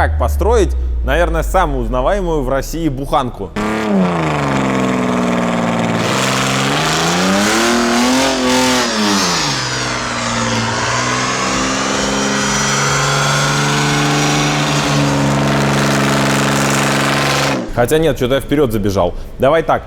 как построить, наверное, самую узнаваемую в России буханку. Хотя нет, что-то я вперед забежал. Давай так,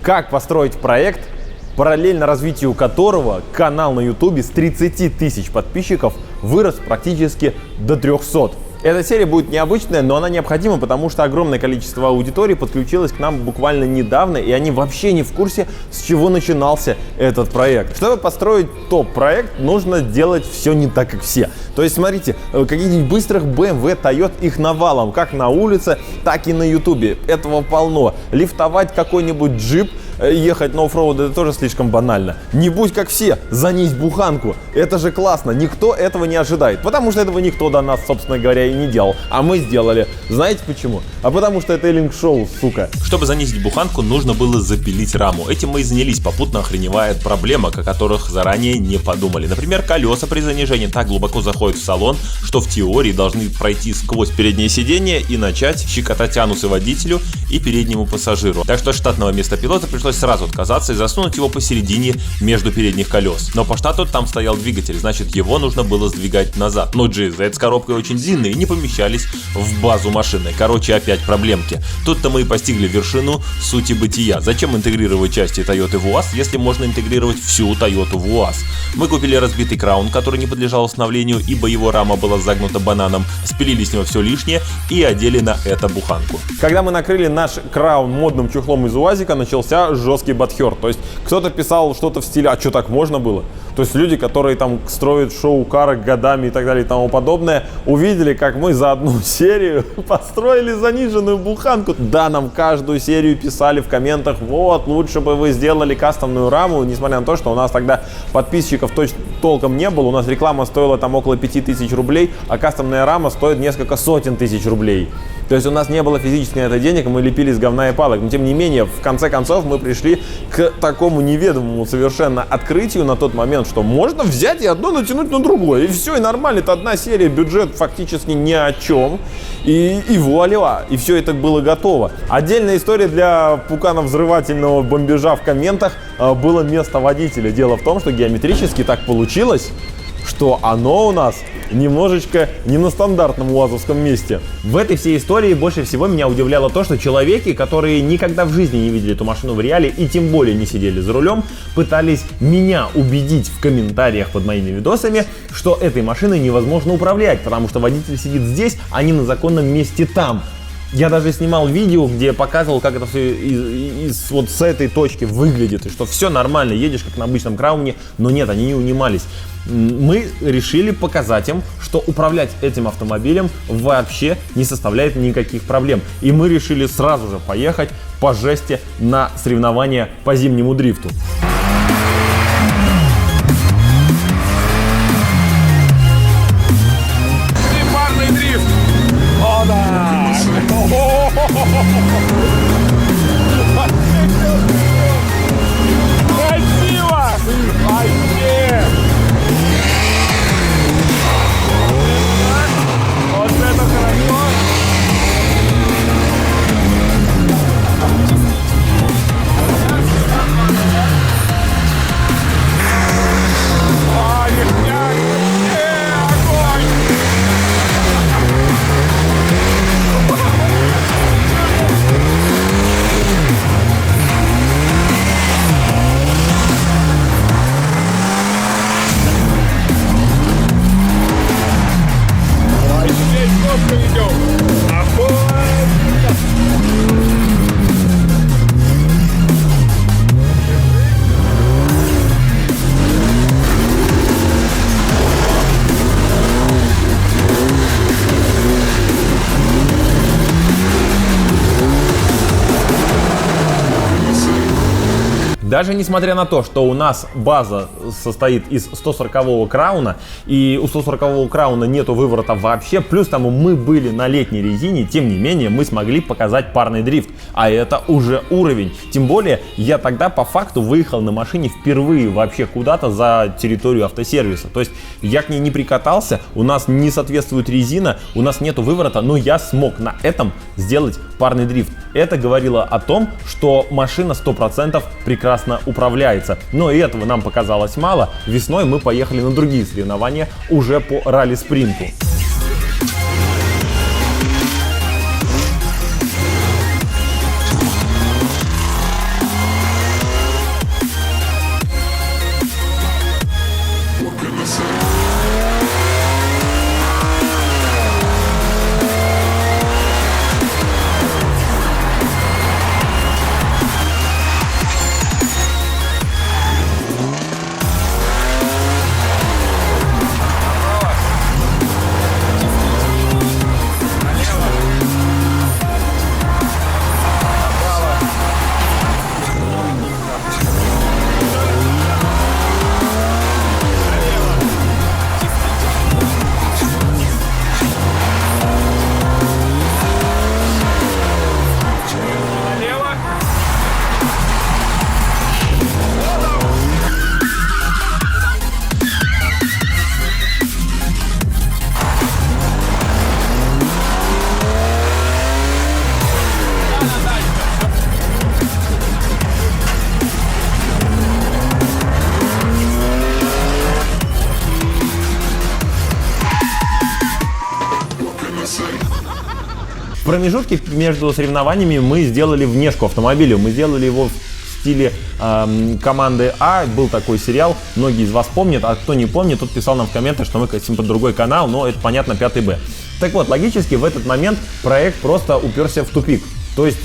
как построить проект, параллельно развитию которого канал на YouTube с 30 тысяч подписчиков вырос практически до 300. Эта серия будет необычная, но она необходима, потому что огромное количество аудитории подключилось к нам буквально недавно, и они вообще не в курсе, с чего начинался этот проект. Чтобы построить топ-проект, нужно делать все не так, как все. То есть, смотрите, каких-нибудь быстрых BMW, Toyota, их навалом, как на улице, так и на YouTube. Этого полно. Лифтовать какой-нибудь джип, ехать на оффроуд, это тоже слишком банально. Не будь как все, занись буханку. Это же классно, никто этого не ожидает. Потому что этого никто до нас, собственно говоря, и не делал. А мы сделали. Знаете почему? А потому что это эллинг-шоу, сука. Чтобы занизить буханку, нужно было запилить раму. Этим мы и занялись, попутно охреневая от проблемок, о которых заранее не подумали. Например, колеса при занижении так глубоко заходят в салон, что в теории должны пройти сквозь переднее сиденье и начать щекотать анусы водителю и переднему пассажиру. Так что от штатного места пилота пришлось сразу отказаться и засунуть его посередине между передних колес. Но по штату там стоял двигатель, значит его нужно было сдвигать назад. Но GZ с коробкой очень длинные и не помещались в базу машины. Короче, опять проблемки. Тут-то мы и постигли вершину сути бытия. Зачем интегрировать части Toyota в УАЗ, если можно интегрировать всю Toyota в УАЗ? Мы купили разбитый краун, который не подлежал установлению, ибо его рама была загнута бананом, спилили с него все лишнее и одели на это буханку. Когда мы накрыли наш краун модным чехлом из УАЗика, начался жесткий бадхер. То есть кто-то писал что-то в стиле, а что так можно было? То есть люди, которые там строят шоу-кары годами и так далее и тому подобное, увидели, как мы за одну серию построили заниженную буханку. Да, нам каждую серию писали в комментах, вот, лучше бы вы сделали кастомную раму, несмотря на то, что у нас тогда подписчиков толком не было, у нас реклама стоила там около 5000 рублей, а кастомная рама стоит несколько сотен тысяч рублей. То есть у нас не было физически на это денег, мы лепили с говна и палок. Но тем не менее, в конце концов, мы пришли к такому неведомому совершенно открытию на тот момент, что можно взять и одно натянуть на другое. И все, и нормально. Это одна серия, бюджет фактически ни о чем. И вуаля, и все это было готово. Отдельная история для пукано-взрывательного бомбежа в комментах было место водителя. Дело в том, что геометрически так получилось, что оно у нас немножечко не на стандартном УАЗовском месте. В этой всей истории больше всего меня удивляло то, что человеки, которые никогда в жизни не видели эту машину в реале и тем более не сидели за рулем, пытались меня убедить в комментариях под моими видосами, что этой машиной невозможно управлять, потому что водитель сидит здесь, а не на законном месте там. Я даже снимал видео, где показывал, как это все вот с этой точки выглядит, и что все нормально, едешь как на обычном крауне, но нет, они не унимались. Мы решили показать им, что управлять этим автомобилем вообще не составляет никаких проблем. И мы решили сразу же поехать по жести на соревнования по зимнему дрифту. Парный дрифт! О, да! Красиво! Вообще! Вот это хорошо! Даже несмотря на то, что у нас база состоит из 140-го крауна, и у 140-го крауна нету выворота вообще, плюс тому мы были на летней резине, тем не менее мы смогли показать парный дрифт, а это уже уровень. Тем более я тогда по факту выехал на машине впервые вообще куда-то за территорию автосервиса. То есть я к ней не прикатался, у нас не соответствует резина, у нас нету выворота, но я смог на этом сделать парный дрифт. Это говорило о том, что машина 100% прекрасно управляется. Но и этого нам показалось мало. Весной мы поехали на другие соревнования уже по ралли-спринту. В промежутке между соревнованиями мы сделали внешку автомобиля. Мы сделали его в стиле команды А. Был такой сериал, многие из вас помнят, а кто не помнит, тот писал нам в комментах, что мы хотим под другой канал, но это понятно, 5 Б. Так вот, логически в этот момент проект просто уперся в тупик. То есть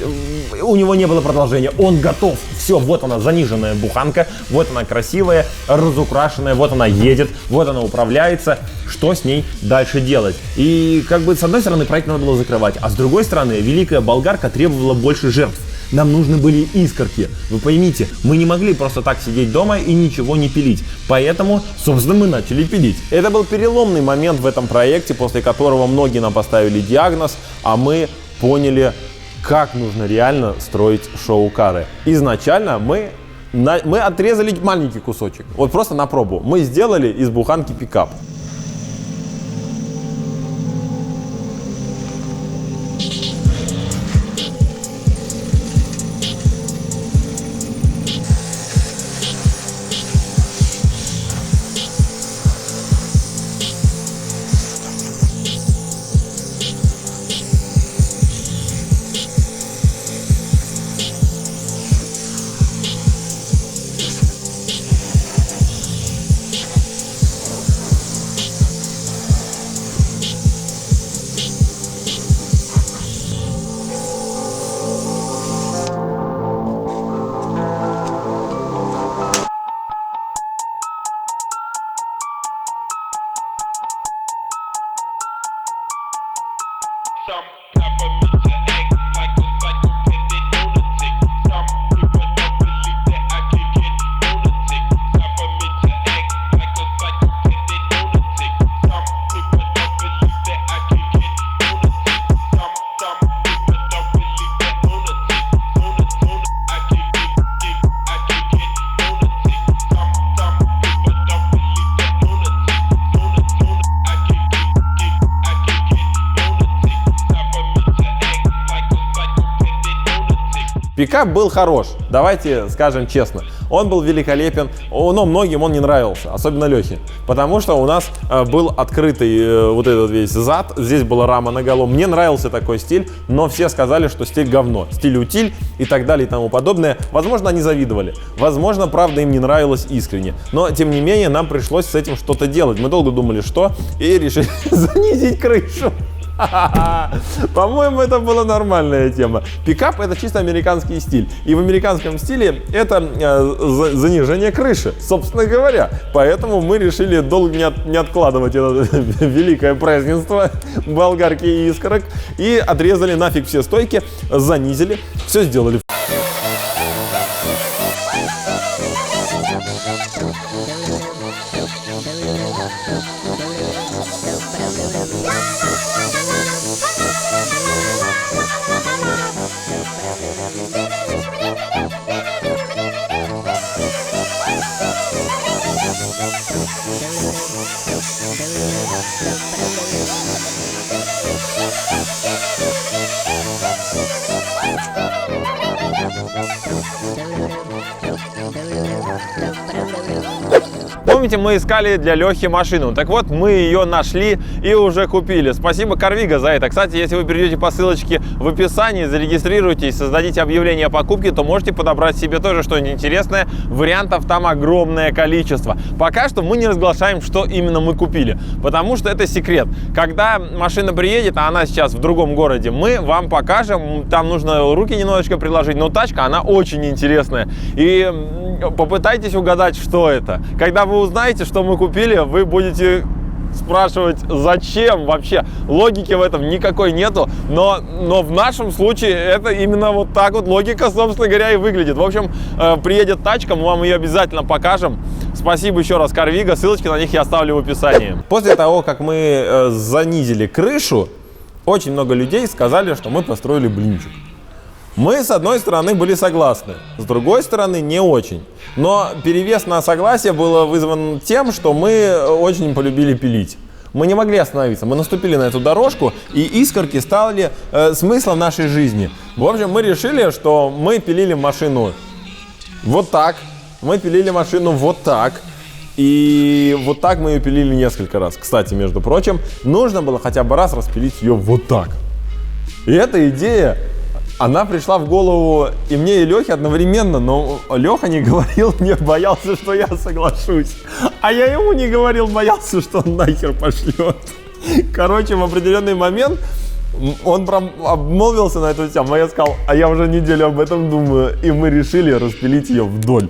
у него не было продолжения, он готов, все, вот она заниженная буханка, вот она красивая, разукрашенная, вот она едет, вот она управляется, что с ней дальше делать? И как бы с одной стороны проект надо было закрывать, а с другой стороны великая болгарка требовала больше жертв. Нам нужны были искорки. Вы поймите, мы не могли просто так сидеть дома и ничего не пилить. Поэтому, собственно, мы начали пилить. Это был переломный момент в этом проекте, после которого многие нам поставили диагноз, а мы поняли, как нужно реально строить шоу-кары. Изначально мы отрезали маленький кусочек, вот просто на пробу. Мы сделали из буханки пикап. Пикап был хорош, давайте скажем честно. Он был великолепен, но многим он не нравился, особенно Лехе. Потому что у нас был открытый вот этот весь зад, здесь была рама наголо. Мне нравился такой стиль, но все сказали, что стиль говно, стиль утиль и так далее и тому подобное. Возможно, они завидовали, возможно, правда, им не нравилось искренне. Но, тем не менее, нам пришлось с этим что-то делать. Мы долго думали, что, и решили занизить крышу. По-моему, это была нормальная тема. Пикап — это чисто американский стиль. И в американском стиле это занижение крыши, собственно говоря. Поэтому мы решили долго не откладывать это великое празднество болгарки и искорок. И отрезали нафиг все стойки, занизили, все сделали. Кстати, мы искали для Лехи машину. Так вот, мы ее нашли и уже купили. Спасибо Carviga за это. Кстати, если вы перейдете по ссылочке в описании, зарегистрируйтесь, создадите объявление о покупке, то можете подобрать себе тоже что-нибудь интересное. Вариантов там огромное количество. Пока что мы не разглашаем, что именно мы купили, потому что это секрет. Когда машина приедет, а она сейчас в другом городе, мы вам покажем. Там нужно руки немножечко приложить, но тачка, она очень интересная. И попытайтесь угадать, что это. Когда вы узнаете, что мы купили, вы будете спрашивать, зачем вообще. Логики в этом никакой нету, но в нашем случае это именно вот так вот логика, собственно говоря, и выглядит. В общем, приедет тачка, мы вам ее обязательно покажем. Спасибо еще раз Carviga, ссылочки на них я оставлю в описании. После того, как мы занизили крышу, очень много людей сказали, что мы построили блинчик. Мы, с одной стороны, были согласны, с другой стороны, не очень. Но перевес на согласие было вызван тем, что мы очень полюбили пилить. Мы не могли остановиться, мы наступили на эту дорожку, и искорки стали смыслом нашей жизни. В общем, мы решили, что мы пилили машину вот так, мы пилили машину вот так, и вот так мы ее пилили несколько раз. Кстати, между прочим, нужно было хотя бы раз распилить ее вот так. И эта идея... Она пришла в голову и мне, и Лехе одновременно, но Леха не говорил, не боялся, что я соглашусь. А я ему не говорил, боялся, что он нахер пошлет. Короче, в определенный момент он обмолвился на эту тему, а я сказал, а я уже неделю об этом думаю, и мы решили распилить ее вдоль.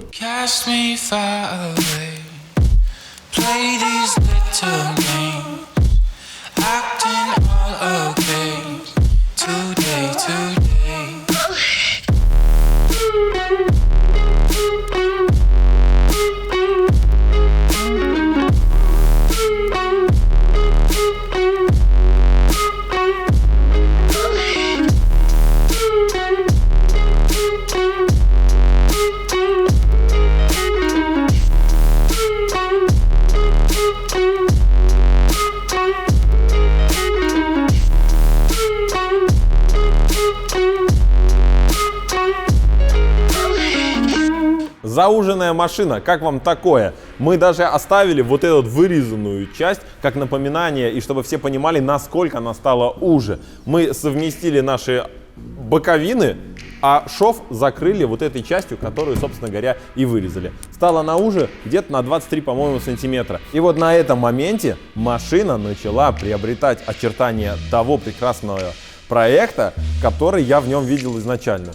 Зауженная машина, как вам такое? Мы даже оставили вот эту вырезанную часть как напоминание, и чтобы все понимали, насколько она стала уже. Мы совместили наши боковины, а шов закрыли вот этой частью, которую, собственно говоря, и вырезали. Стала она уже где-то на 23, по-моему, сантиметра. И вот на этом моменте машина начала приобретать очертания того прекрасного проекта, который я в нем видел изначально.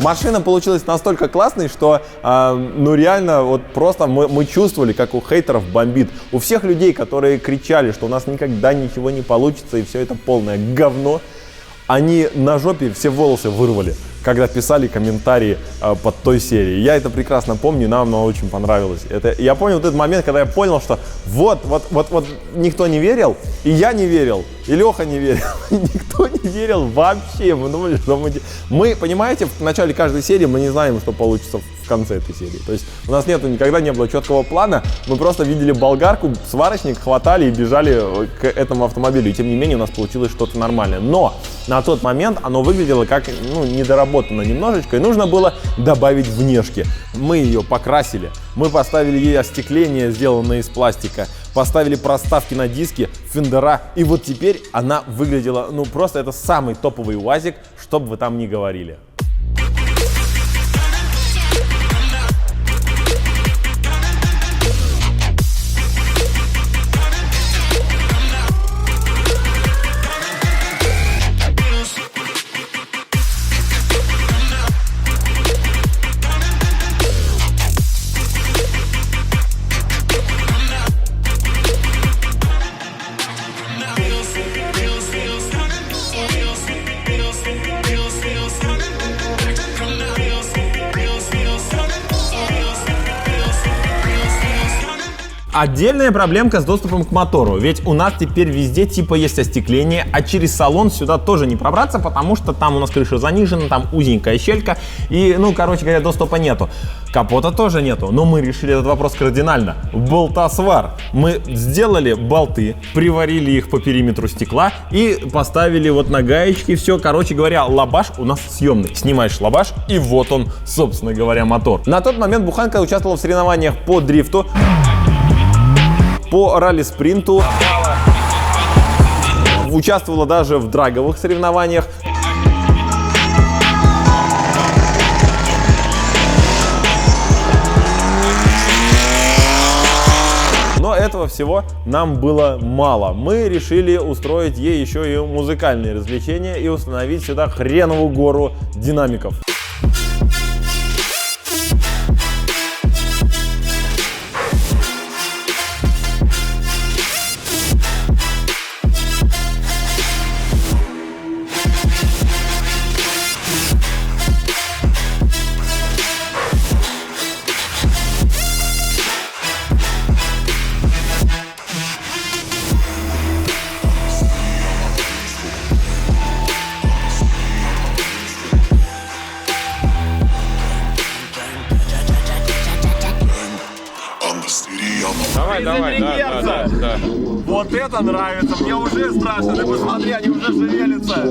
Машина получилась настолько классной, что ну реально вот просто мы чувствовали, как у хейтеров бомбит. У всех людей, которые кричали, что у нас никогда ничего не получится и все это полное говно, они на жопе все волосы вырвали. когда писали комментарии под той серией. Я это прекрасно помню, нам оно очень понравилось. Я понял вот этот момент, когда я понял, что вот никто не верил, и я не верил, и Леха не верил, никто не верил вообще. Мы думали, что мы, понимаете, в начале каждой серии мы не знаем, что получится в конце этой серии. То есть у нас никогда не было четкого плана, мы просто видели болгарку, сварочник, хватали и бежали к этому автомобилю. И тем не менее у нас получилось что-то нормальное. Но на тот момент оно выглядело как недоработано немножечко, и нужно было добавить внешки. Мы ее покрасили, мы поставили ей остекление, сделанное из пластика, поставили проставки на диски, фендера, и вот теперь она выглядела, просто это самый топовый УАЗик, что бы вы там ни говорили. Отдельная проблемка с доступом к мотору, ведь у нас теперь везде типа есть остекление, а через салон сюда тоже не пробраться, потому что там у нас крыша занижена, там узенькая щелька и, короче говоря, доступа нету. Капота тоже нету, но мы решили этот вопрос кардинально. Болтосвар. Мы сделали болты, приварили их по периметру стекла и поставили вот на гаечки, все, короче говоря, лабаш у нас съемный. Снимаешь лабаш, и вот он, собственно говоря, мотор. На тот момент буханка участвовала в соревнованиях по дрифту, по ралли-спринту, участвовала даже в драговых соревнованиях. Но этого всего нам было мало. Мы решили устроить ей еще и музыкальные развлечения и установить сюда хреновую гору динамиков. Давай, да. Вот это нравится, мне уже страшно, ты посмотри, они уже шевелятся.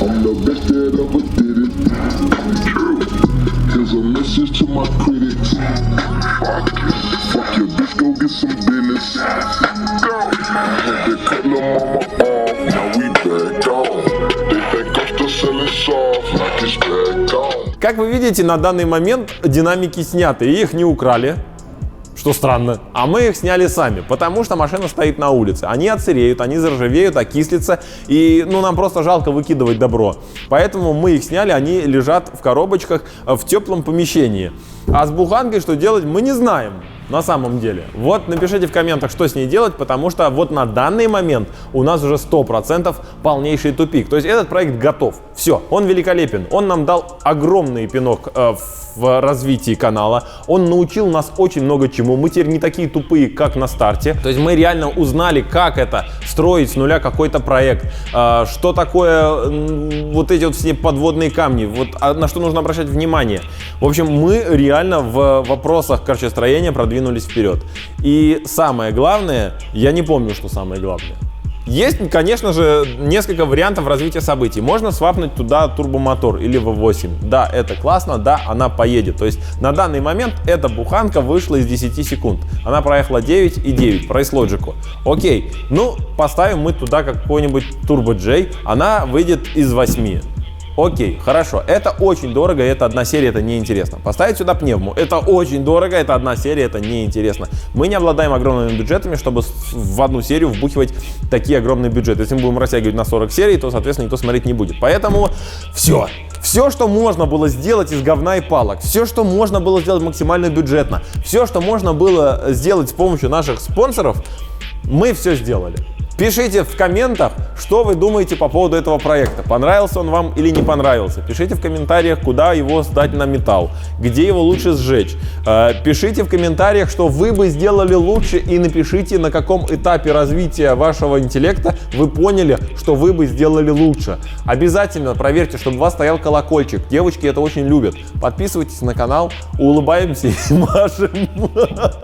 I'm the best that ever did it. True. Here's a message to my critics. Fuck your bitch, go get some business. Go. I had to cut lil' mama off, now we back on. They think I'm still selling soft, like it's back on. Как вы видите, на данный момент динамики сняты, и их не украли. Что странно. А мы их сняли сами, потому что машина стоит на улице. Они отсыреют, они заржавеют, окислятся, и нам просто жалко выкидывать добро. Поэтому мы их сняли, они лежат в коробочках в теплом помещении. А с буханкой что делать, мы не знаем. На самом деле. Вот напишите в комментах, что с ней делать, потому что вот на данный момент у нас уже 100% полнейший тупик. То есть этот проект готов. Все, он великолепен. Он нам дал огромный пинок в развитии канала. Он научил нас очень много чему. Мы теперь не такие тупые, как на старте. То есть мы реально узнали, как это строить с нуля какой-то проект. Что такое вот эти вот все подводные камни. Вот на что нужно обращать внимание. В общем, мы реально в вопросах строения продвинулись вперед. И самое главное, я не помню, что самое главное. Есть, конечно же, несколько вариантов развития событий. Можно свапнуть туда турбомотор или V8. Да, это классно, да, она поедет. То есть на данный момент эта буханка вышла из 10 секунд. Она проехала 9,9 по рейслоджику. Окей, поставим мы туда какой-нибудь Turbo J, она выйдет из 8. Окей, хорошо, это очень дорого, это одна серия, это неинтересно. Поставить сюда пневму, это очень дорого, это одна серия, это неинтересно. Мы не обладаем огромными бюджетами, чтобы в одну серию вбухивать такие огромные бюджеты. Если мы будем растягивать на 40 серий, то, соответственно, никто смотреть не будет. Поэтому все, что можно было сделать из говна и палок, все, что можно было сделать максимально бюджетно, все, что можно было сделать с помощью наших спонсоров, мы все сделали. Пишите в комментах, что вы думаете по поводу этого проекта. Понравился он вам или не понравился. Пишите в комментариях, куда его сдать на металл, где его лучше сжечь. Пишите в комментариях, что вы бы сделали лучше, и напишите, на каком этапе развития вашего интеллекта вы поняли, что вы бы сделали лучше. Обязательно проверьте, чтобы у вас стоял колокольчик. Девочки это очень любят. Подписывайтесь на канал, улыбаемся и машем.